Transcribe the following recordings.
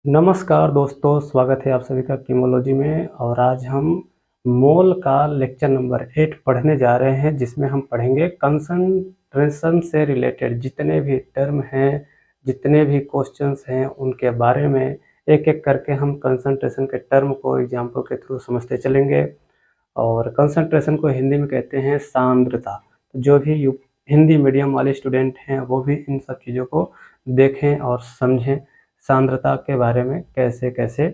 नमस्कार दोस्तों, स्वागत है आप सभी का कीमोलॉजी में। और आज हम मोल का लेक्चर नंबर 8 पढ़ने जा रहे हैं, जिसमें हम पढ़ेंगे कंसंट्रेशन से रिलेटेड जितने भी टर्म हैं, जितने भी क्वेश्चंस हैं, उनके बारे में एक एक करके हम कंसंट्रेशन के टर्म को एग्जाम्पल के थ्रू समझते चलेंगे। और कंसंट्रेशन को हिंदी में कहते हैं सांद्रता। जो भी हिंदी मीडियम वाले स्टूडेंट हैं वो भी इन सब चीज़ों को देखें और समझें, सांद्रता के बारे में कैसे कैसे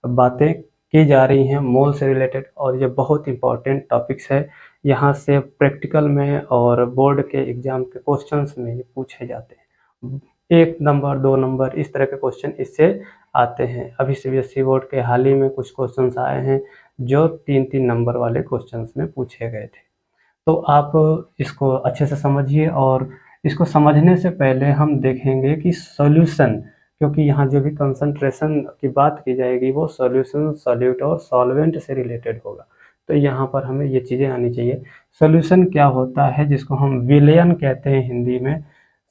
बातें की जा रही हैं मोल से रिलेटेड। और ये बहुत इंपॉर्टेंट टॉपिक्स है, यहाँ से प्रैक्टिकल में और बोर्ड के एग्जाम के क्वेश्चंस में ये पूछे जाते हैं। 1 नंबर 2 नंबर इस तरह के क्वेश्चन इससे आते हैं। अभी सीबीएसई बोर्ड के हाल ही में कुछ क्वेश्चंस आए हैं जो 3-3 नंबर वाले क्वेश्चंस में पूछे गए थे। तो आप इसको अच्छे से समझिए। और इसको समझने से पहले हम देखेंगे कि सॉल्यूशन, क्योंकि यहाँ जो भी कंसंट्रेशन की बात की जाएगी वो सॉल्यूशन, सॉल्यूट और सॉल्वेंट से रिलेटेड होगा। तो यहाँ पर हमें ये चीज़ें आनी चाहिए। सॉल्यूशन क्या होता है, जिसको हम विलयन कहते हैं हिंदी में।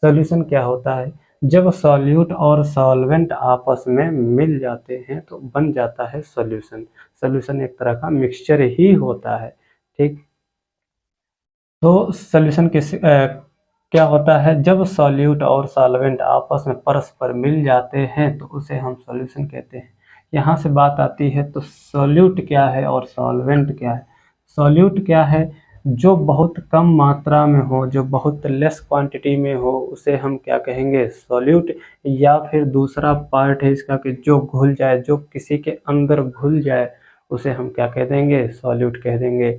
सॉल्यूशन क्या होता है? जब सॉल्यूट और सॉल्वेंट आपस में मिल जाते हैं तो बन जाता है सॉल्यूशन। सॉल्यूशन एक तरह का मिक्सचर ही होता है, ठीक। तो सॉल्यूशन क्या होता है? जब सॉल्यूट और सॉल्वेंट आपस में परस्पर मिल जाते हैं तो उसे हम सॉल्यूशन कहते हैं। यहाँ से बात आती है, तो सॉल्यूट क्या है और सॉल्वेंट क्या है? सॉल्यूट क्या है? जो बहुत कम मात्रा में हो, जो बहुत लेस क्वांटिटी में हो, उसे हम क्या कहेंगे? सॉल्यूट। या फिर दूसरा पार्ट है इसका कि जो घुल जाए, जो किसी के अंदर घुल जाए, उसे हम क्या कह देंगे? सॉल्यूट कह देंगे,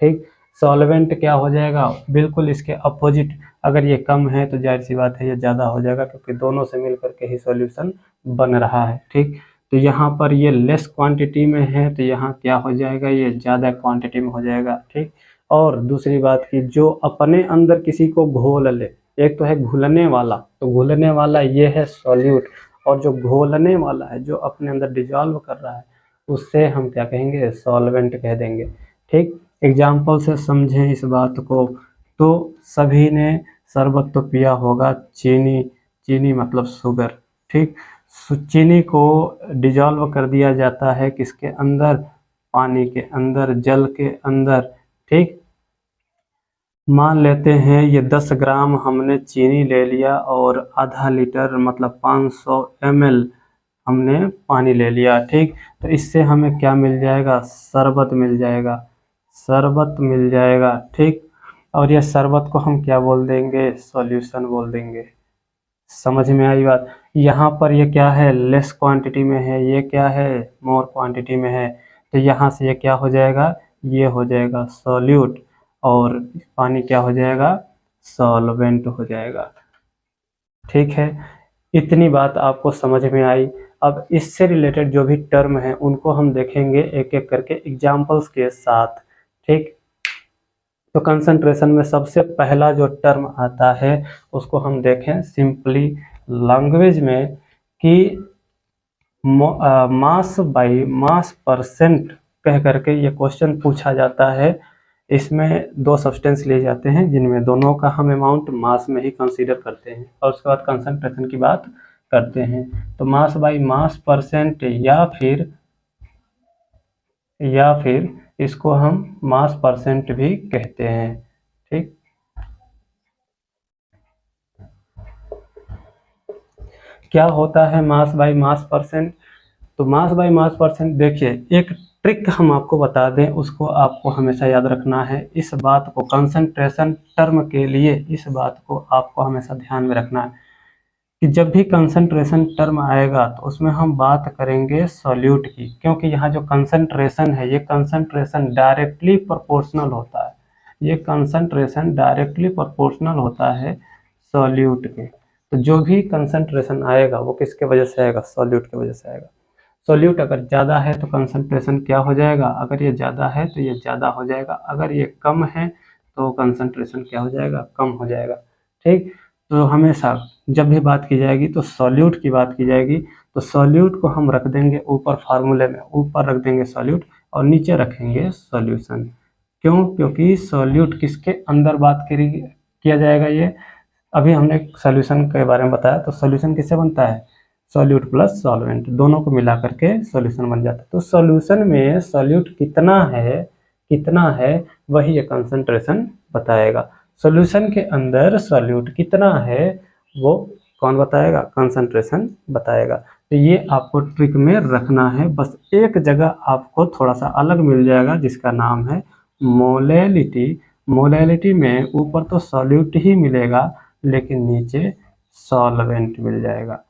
ठीक। सॉल्वेंट क्या हो जाएगा? बिल्कुल इसके अपोजिट। अगर ये कम है तो जाहिर सी बात है ये ज़्यादा हो जाएगा, क्योंकि दोनों से मिल करके ही सॉल्यूशन बन रहा है, ठीक। तो यहाँ पर ये लेस क्वांटिटी में है तो यहाँ क्या हो जाएगा? ये ज़्यादा क्वांटिटी में हो जाएगा, ठीक। और दूसरी बात की जो अपने अंदर किसी को घोल ले, एक तो है घुलने वाला, तो घुलने वाला ये है सॉल्यूट। और जो घोलने वाला है, जो अपने अंदर डिजॉल्व कर रहा है, उससे हम क्या कहेंगे? सॉल्वेंट कह देंगे, ठीक। एग्जाम्पल से समझें इस बात को। तो सभी ने शरबत तो पिया होगा, चीनी, चीनी मतलब शुगर, ठीक। चीनी को डिजॉल्व कर दिया जाता है किसके अंदर? पानी के अंदर, जल के अंदर, ठीक। मान लेते हैं ये 10 ग्राम हमने चीनी ले लिया और आधा लीटर मतलब 500 ml हमने पानी ले लिया, ठीक। तो इससे हमें क्या मिल जाएगा? शरबत मिल जाएगा, शरबत मिल जाएगा, ठीक। और यह शरबत को हम क्या बोल देंगे? सॉल्यूशन बोल देंगे। समझ में आई बात? यहाँ पर ये क्या है? लेस क्वांटिटी में है, ये क्या है? मोर क्वांटिटी में है। तो यहाँ से ये क्या हो जाएगा? ये हो जाएगा सॉल्यूट। और पानी क्या हो जाएगा? सॉल्वेंट हो जाएगा, ठीक है। इतनी बात आपको समझ में आई। अब इससे रिलेटेड जो भी टर्म है उनको हम देखेंगे एक एक करके एग्जाम्पल्स के साथ, ठीक। तो कंसंट्रेशन में सबसे पहला जो टर्म आता है उसको हम देखें सिंपली लैंग्वेज में कि मास बाई मास परसेंट कह करके ये क्वेश्चन पूछा जाता है। इसमें 2 सब्सटेंस लिए जाते हैं जिनमें दोनों का हम अमाउंट मास में ही कंसीडर करते हैं और उसके बाद कंसंट्रेशन की बात करते हैं। तो मास बाई मास परसेंट या फिर इसको हम मास परसेंट भी कहते हैं, ठीक। क्या होता है मास बाई मास परसेंट? तो मास बाई मास परसेंट, देखिए एक ट्रिक हम आपको बता दें, उसको आपको हमेशा याद रखना है। इस बात को कंसंट्रेशन टर्म के लिए इस बात को आपको हमेशा ध्यान में रखना है कि जब भी कंसंट्रेशन टर्म आएगा तो उसमें हम बात करेंगे सॉल्यूट की, क्योंकि यहाँ जो कंसंट्रेशन है ये कंसंट्रेशन डायरेक्टली प्रोपोर्शनल होता है। ये कंसंट्रेशन डायरेक्टली प्रोपोर्शनल होता है सॉल्यूट के। तो जो भी कंसंट्रेशन आएगा वो किसके वजह से आएगा? सॉल्यूट की वजह से आएगा। सॉल्यूट अगर ज़्यादा है तो कंसंट्रेशन क्या हो जाएगा? अगर ये ज़्यादा है तो ये ज़्यादा हो जाएगा, अगर ये कम है तो कंसंट्रेशन क्या हो जाएगा? कम हो जाएगा, ठीक। तो हमेशा जब भी बात की जाएगी तो सॉल्यूट की बात की जाएगी तो सॉल्यूट को हम रख देंगे ऊपर फार्मूले में, ऊपर रख देंगे सॉल्यूट और नीचे रखेंगे सॉल्यूशन। क्यों? क्योंकि सॉल्यूट किसके अंदर बात किया जाएगा? ये अभी हमने सॉल्यूशन के बारे में बताया। तो सॉल्यूशन किससे बनता है? सॉल्यूट प्लस सॉल्वेंट दोनों को मिला करके सॉल्यूशन बन जाता है। तो सॉल्यूशन में सॉल्यूट कितना है वही ये कंसंट्रेशन बताएगा। सॉल्यूशन के अंदर सॉल्यूट कितना है वो कौन बताएगा, कंसंट्रेशन बताएगा। तो ये आपको ट्रिक में रखना है। बस एक जगह आपको थोड़ा सा अलग मिल जाएगा जिसका नाम है मोलैलिटी। मोलैलिटी में ऊपर तो सॉल्यूट ही मिलेगा लेकिन नीचे सॉल्वेंट मिल जाएगा।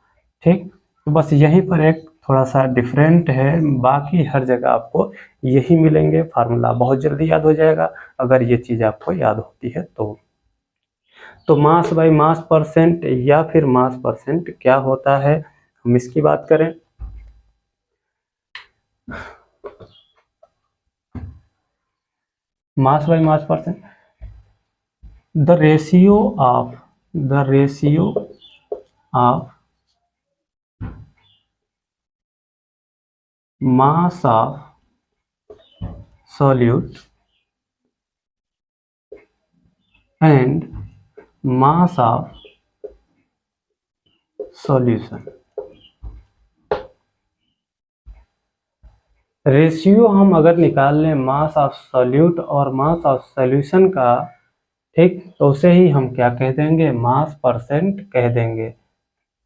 ठीक, तो बस यहीं पर एक थोड़ा सा डिफरेंट है, बाकी हर जगह आपको यही मिलेंगे। फार्मूला बहुत जल्दी याद हो जाएगा अगर ये चीज़ आपको याद होती है तो मास बाई मास परसेंट या फिर मास परसेंट क्या होता है, हम इसकी बात करें। Mass by mass percent, the ratio of mass of solute and mass of solution। Ratio हम अगर निकाल लें मास ऑफ सॉल्यूट और मास ऑफ सॉल्यूशन का, ठीक, तो उसे ही हम क्या कह देंगे, मास परसेंट कह देंगे।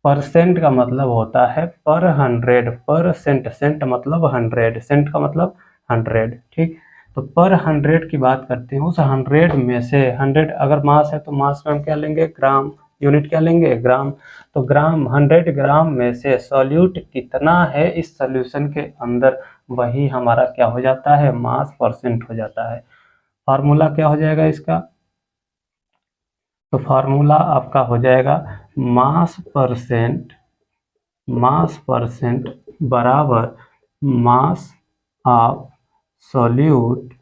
परसेंट का मतलब होता है पर 100, पर सेंट मतलब 100, सेंट का मतलब 100। ठीक, तो पर 100 की बात करते हैं। उस 100 में से 100 अगर मास है तो मास में हम क्या लेंगे, ग्राम। यूनिट क्या लेंगे, ग्राम। तो ग्राम, 100 ग्राम में से सॉल्यूट कितना है इस सॉल्यूशन के अंदर, वही हमारा क्या हो जाता है, मास परसेंट हो जाता है। फार्मूला क्या हो जाएगा इसका, तो फार्मूला आपका हो जाएगा मास परसेंट बराबर mass of solute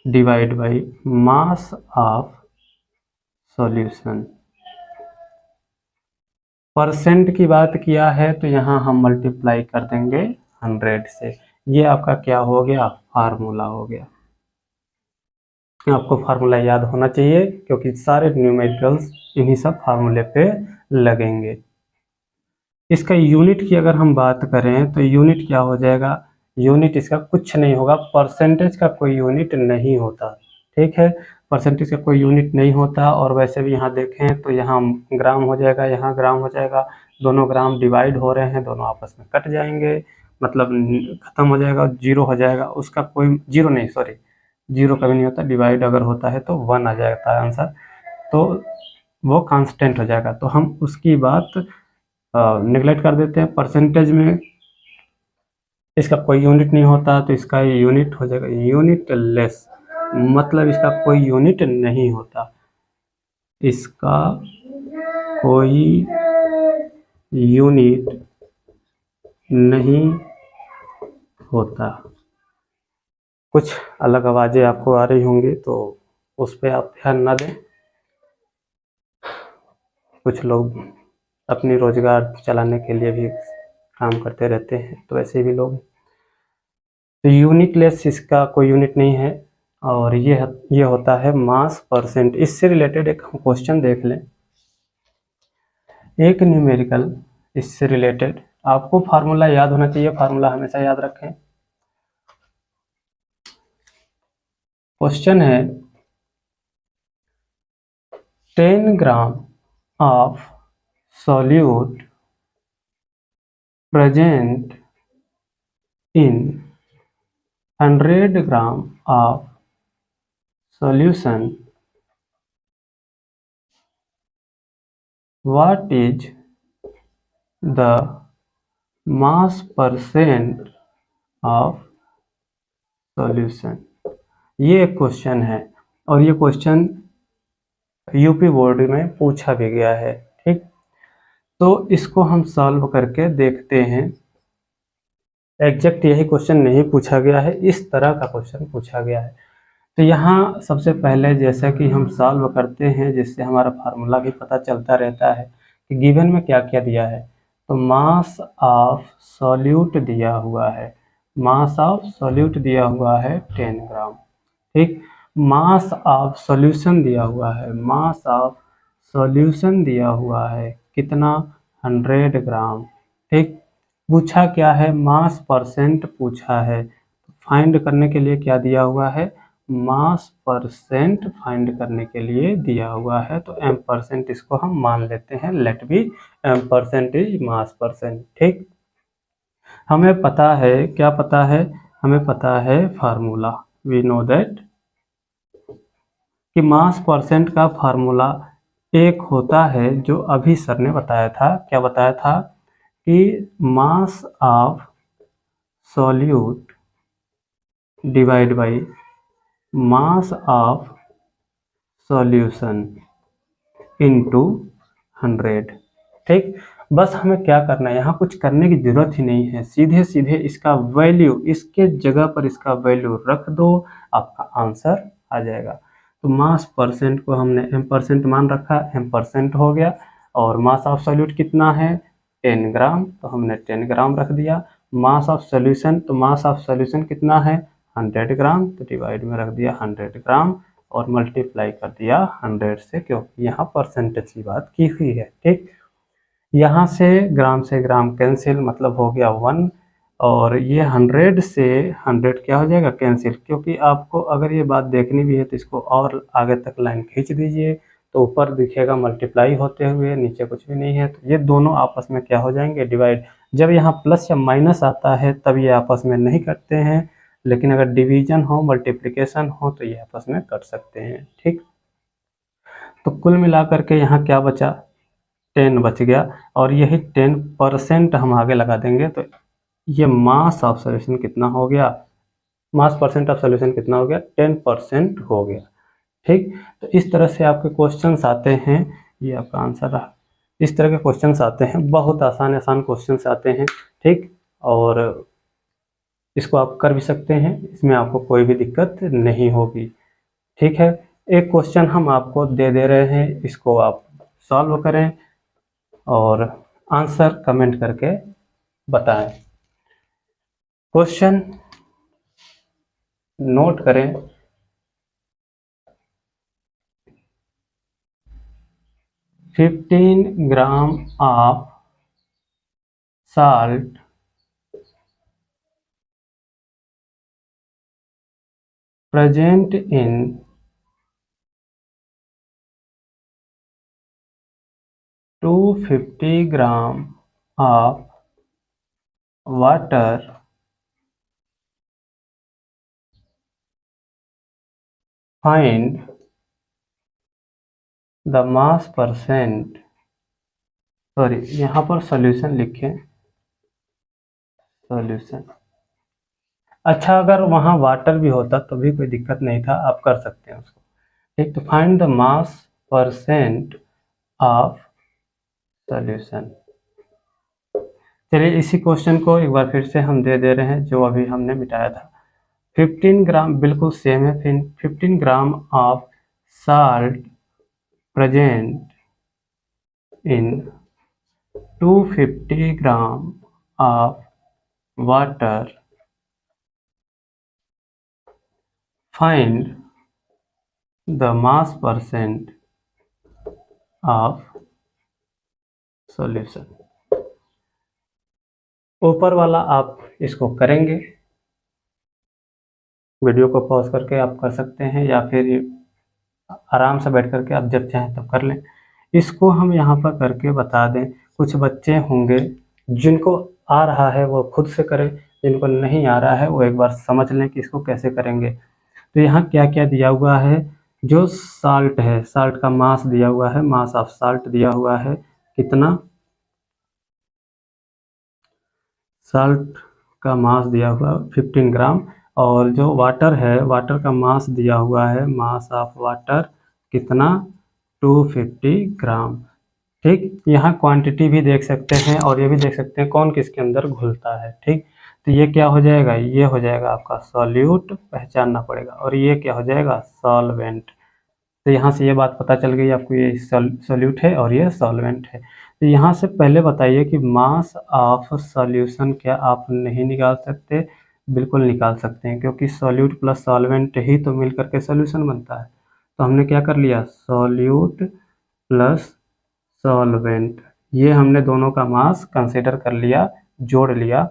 divide by mass of solution. Percent की बात किया है तो यहाँ हम मल्टीप्लाई कर देंगे 100 से। ये आपका क्या हो गया, फार्मूला हो गया। आपको फार्मूला याद होना चाहिए क्योंकि सारे न्यूमेरिकल्स इन्हीं सब फार्मूले पे लगेंगे। इसका यूनिट की अगर हम बात करें तो यूनिट क्या हो जाएगा, यूनिट इसका कुछ नहीं होगा, परसेंटेज का कोई यूनिट नहीं होता। ठीक है, परसेंटेज का कोई यूनिट नहीं होता। और वैसे भी यहाँ देखें तो यहाँ ग्राम हो जाएगा, यहाँ ग्राम हो जाएगा, दोनों ग्राम डिवाइड हो रहे हैं, दोनों आपस में कट जाएंगे, मतलब खत्म हो जाएगा, जीरो हो जाएगा। उसका कोई जीरो नहीं, सॉरी, जीरो कभी नहीं होता, डिवाइड अगर होता है तो 1 आ जाता है आंसर, तो वो कांस्टेंट हो जाएगा। तो हम उसकी बात नेगलेक्ट कर देते हैं। परसेंटेज में इसका कोई यूनिट नहीं होता तो इसका यूनिट हो जाएगा यूनिट लेस, मतलब इसका कोई यूनिट नहीं होता, इसका कोई यूनिट नहीं होता। कुछ अलग आवाज़ें आपको आ रही होंगी तो उस पर आप ध्यान ना दें। कुछ लोग अपनी रोजगार चलाने के लिए भी काम करते रहते हैं, तो ऐसे भी लोग। तो यूनिटलेस, इसका कोई यूनिट नहीं है। और ये होता है मास परसेंट। इससे रिलेटेड एक हम क्वेश्चन देख लें, एक न्यूमेरिकल इससे रिलेटेड। आपको फार्मूला याद होना चाहिए, फार्मूला हमेशा याद रखें। क्वेश्चन है 10 gram of solute present in 100 gram of solution, what is the mass percent of solution। ये एक क्वेश्चन है और ये क्वेश्चन यूपी बोर्ड में पूछा भी गया है। ठीक, तो इसको हम सॉल्व करके देखते हैं। एग्जैक्ट यही क्वेश्चन नहीं पूछा गया है, इस तरह का क्वेश्चन पूछा गया है। तो यहाँ सबसे पहले जैसा कि हम सॉल्व करते हैं, जिससे हमारा फार्मूला भी पता चलता रहता है कि गिवन में क्या क्या दिया है। तो मास ऑफ सॉल्यूट दिया हुआ है, मास ऑफ सॉल्यूट दिया हुआ है 10 ग्राम। ठीक, मास ऑफ सॉल्यूशन दिया हुआ है, मास ऑफ सॉल्यूशन दिया हुआ है कितना, 100 ग्राम। ठीक, पूछा क्या है, मास परसेंट पूछा है। फाइंड करने के लिए क्या दिया हुआ है, मास परसेंट फाइंड करने के लिए दिया हुआ है, तो m परसेंट इसको हम मान लेते हैं, let be m percent is mass percent. ठीक, हमें पता है, क्या पता है, हमें पता है फार्मूला, वी नो दैट कि मास परसेंट का फार्मूला एक होता है जो अभी सर ने बताया था, क्या बताया था कि mass of solute divide by mass of solution into 100। ठीक, बस हमें क्या करना है, यहाँ कुछ करने की जरूरत ही नहीं है, सीधे सीधे इसका वैल्यू, इसके जगह पर इसका वैल्यू रख दो, आपका आंसर आ जाएगा। तो मास परसेंट को हमने m परसेंट मान रखा, m परसेंट हो गया, और मास ऑफ सॉल्यूट कितना है 10 ग्राम, तो हमने 10 ग्राम रख दिया। मास ऑफ सॉल्यूशन, तो मास ऑफ सॉल्यूशन कितना है 100 ग्राम, तो डिवाइड में रख दिया 100 ग्राम और मल्टीप्लाई कर दिया 100 से, क्योंकि यहाँ परसेंटेज की बात की हुई है। ठीक, यहाँ से ग्राम कैंसिल, मतलब हो गया 1, और ये 100 से 100 क्या हो जाएगा कैंसिल, क्योंकि आपको अगर ये बात देखनी भी है तो इसको और आगे तक लाइन खींच दीजिए, तो ऊपर दिखेगा मल्टीप्लाई होते हुए, नीचे कुछ भी नहीं है, तो ये दोनों आपस में क्या हो जाएंगे डिवाइड। जब यहाँ प्लस या माइनस आता है तब ये आपस में नहीं कटते हैं, लेकिन अगर डिवीजन हो, मल्टीप्लिकेशन हो, तो ये आपस में कट सकते हैं। ठीक, तो कुल मिलाकर के यहाँ क्या बचा, 10 बच गया, और यही 10% हम आगे लगा देंगे, तो ये मास ऑफ सॉल्यूशन कितना हो गया, मास परसेंट ऑफ सॉल्यूशन कितना हो गया 10% हो गया। ठीक, तो इस तरह से आपके क्वेश्चंस आते हैं, ये आपका आंसर रहा। इस तरह के क्वेश्चंस आते हैं, बहुत आसान आसान क्वेश्चंस आते हैं। ठीक, और इसको आप कर भी सकते हैं, इसमें आपको कोई भी दिक्कत नहीं होगी। ठीक है, एक क्वेश्चन हम आपको दे दे रहे हैं, इसको आप सॉल्व करें और आंसर कमेंट करके बताएं। क्वेश्चन नोट करें, $15 gram of salt present in 250 gram of water find the mass percent, sorry यहाँ पर सॉल्यूशन लिखें, सॉल्यूशन। अच्छा, अगर वहाँ वाटर भी होता तो भी कोई दिक्कत नहीं था, आप कर सकते हैं उसको। ठीक, तो find the mass percent of solution. चलिए इसी क्वेश्चन को एक बार फिर से हम दे दे रहे हैं, जो अभी हमने मिटाया था। 15 ग्राम बिल्कुल सेम है, फिर 15 gram of salt present in 250 gram of water, find the mass percent of solution. ऊपर वाला आप इसको करेंगे, वीडियो को पॉज करके आप कर सकते हैं, या फिर आराम से बैठ करके आप जब चाहें तब कर लें। इसको हम यहाँ पर करके बता दें, कुछ बच्चे होंगे जिनको आ रहा है वो खुद से करें, जिनको नहीं आ रहा है वो एक बार समझ लें कि इसको कैसे करेंगे। तो यहाँ क्या क्या दिया हुआ है, जो साल्ट है, साल्ट का मास दिया हुआ है, मास ऑफ साल्ट दिया हुआ है कितना, साल्ट का मास दिया हुआ 15 ग्राम, और जो वाटर है, वाटर का मास दिया हुआ है, मास ऑफ वाटर कितना 250 ग्राम। ठीक, यहाँ क्वांटिटी भी देख सकते हैं और ये भी देख सकते हैं कौन किसके अंदर घुलता है। ठीक, तो ये क्या हो जाएगा, ये हो जाएगा आपका सॉल्यूट, पहचानना पड़ेगा, और ये क्या हो जाएगा सॉल्वेंट। तो यहाँ से ये बात पता चल गई आपको, ये सॉल्यूट है और ये सॉल्वेंट है। तो यहाँ से पहले बताइए कि मास ऑफ सॉल्यूशन क्या आप नहीं निकाल सकते, बिल्कुल निकाल सकते हैं, क्योंकि सॉल्यूट प्लस सॉल्वेंट ही तो मिल करके सॉल्यूशन बनता है। तो हमने क्या कर लिया, सॉल्यूट प्लस सॉल्वेंट, ये हमने दोनों का मास कंसीडर कर लिया, जोड़ लिया।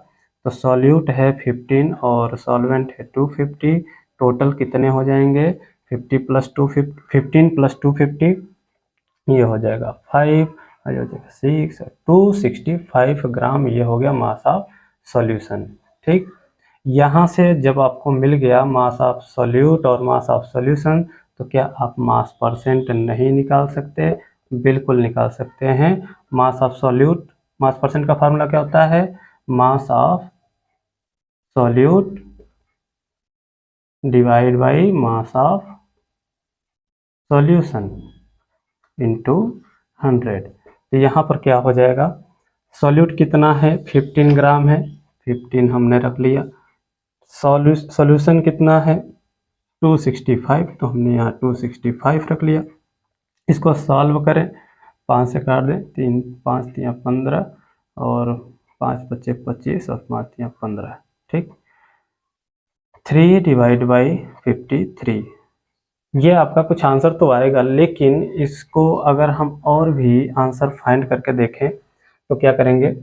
तो सॉल्यूट है 15 और सॉल्वेंट है 250। टोटल कितने हो जाएंगे? 15 + 250 ये हो जाएगा 5, ये हो जाएगा 6, 265 ग्राम। ये हो गया मास ऑफ सॉल्यूशन। ठीक, यहाँ से जब आपको मिल गया मास ऑफ सॉल्यूट और मास ऑफ सॉल्यूशन, तो क्या आप मास परसेंट नहीं निकाल सकते? बिल्कुल निकाल सकते हैं। Mass of solute, mass percent का फार्मूला क्या होता है? Mass of solute divide by mass of solution into 100। तो यहाँ पर क्या हो जाएगा? सॉल्यूट कितना है? 15 ग्राम है, 15 हमने रख लिया। सॉल्यूशन कितना है? 265, तो हमने यहाँ 265 रख लिया। इसको सॉल्व करें, 5 से काट दें, 3 5 3 15 और 5 बचे 25 और 5 3 15। ठीक, 3 डिवाइड बाई 53। ये आपका कुछ आंसर तो आएगा, लेकिन इसको अगर हम और भी आंसर फाइंड करके देखें तो क्या करेंगे?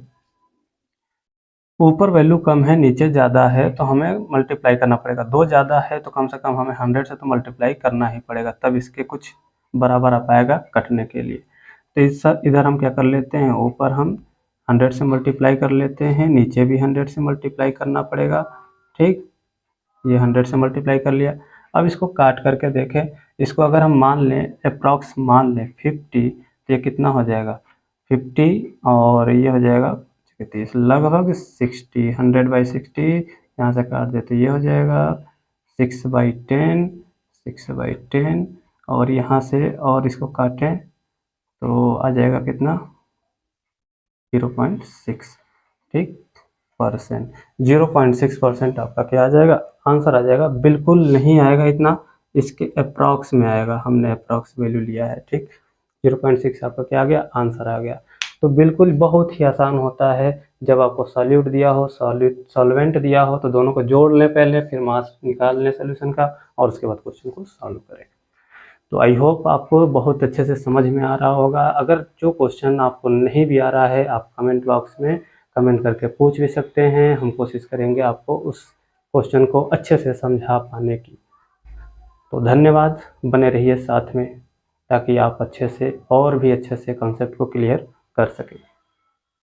ऊपर वैल्यू कम है, नीचे ज़्यादा है, तो हमें मल्टीप्लाई करना पड़ेगा। 2 ज़्यादा है तो कम से कम हमें 100 से तो मल्टीप्लाई करना ही पड़ेगा, तब इसके कुछ बराबर आ पाएगा कटने के लिए। तो इधर हम क्या कर लेते हैं, ऊपर हम 100 से मल्टीप्लाई कर लेते हैं, नीचे भी 100 से मल्टीप्लाई करना पड़ेगा। ठीक, ये 100 से मल्टीप्लाई कर लिया। अब इसको काट करके देखें, इसको अगर हम मान लें, अप्रॉक्स मान लें 50, तो ये कितना हो जाएगा? 50 और ये हो जाएगा 30, लगभग 60। 100/60 यहाँ से काट दे तो ये हो जाएगा 6/10, 6/10। और यहाँ से और इसको काटें तो आ जाएगा कितना? 0.6। ठीक, परसेंट। 0.6% आपका क्या आ जाएगा? आंसर आ जाएगा। बिल्कुल नहीं आएगा इतना, इसके अप्रॉक्स में आएगा, हमने अप्रॉक्स वैल्यू लिया है। ठीक, 0.6 आपका क्या आ गया? आंसर आ गया। तो बिल्कुल बहुत ही आसान होता है। जब आपको सॉल्यूट दिया हो, सॉल्वेंट दिया हो, तो दोनों को जोड़ लें पहले, फिर मास निकाल लें सोल्यूशन का, और उसके बाद क्वेश्चन को सॉल्व करें। तो आई होप आपको बहुत अच्छे से समझ में आ रहा होगा। अगर जो क्वेश्चन आपको नहीं भी आ रहा है, आप कमेंट बॉक्स में कमेंट करके पूछ भी सकते हैं। हम कोशिश करेंगे आपको उस क्वेश्चन को अच्छे से समझा पाने की। तो धन्यवाद, बने रहिए साथ में, ताकि आप अच्छे से और भी अच्छे से कॉन्सेप्ट को क्लियर कर सकें।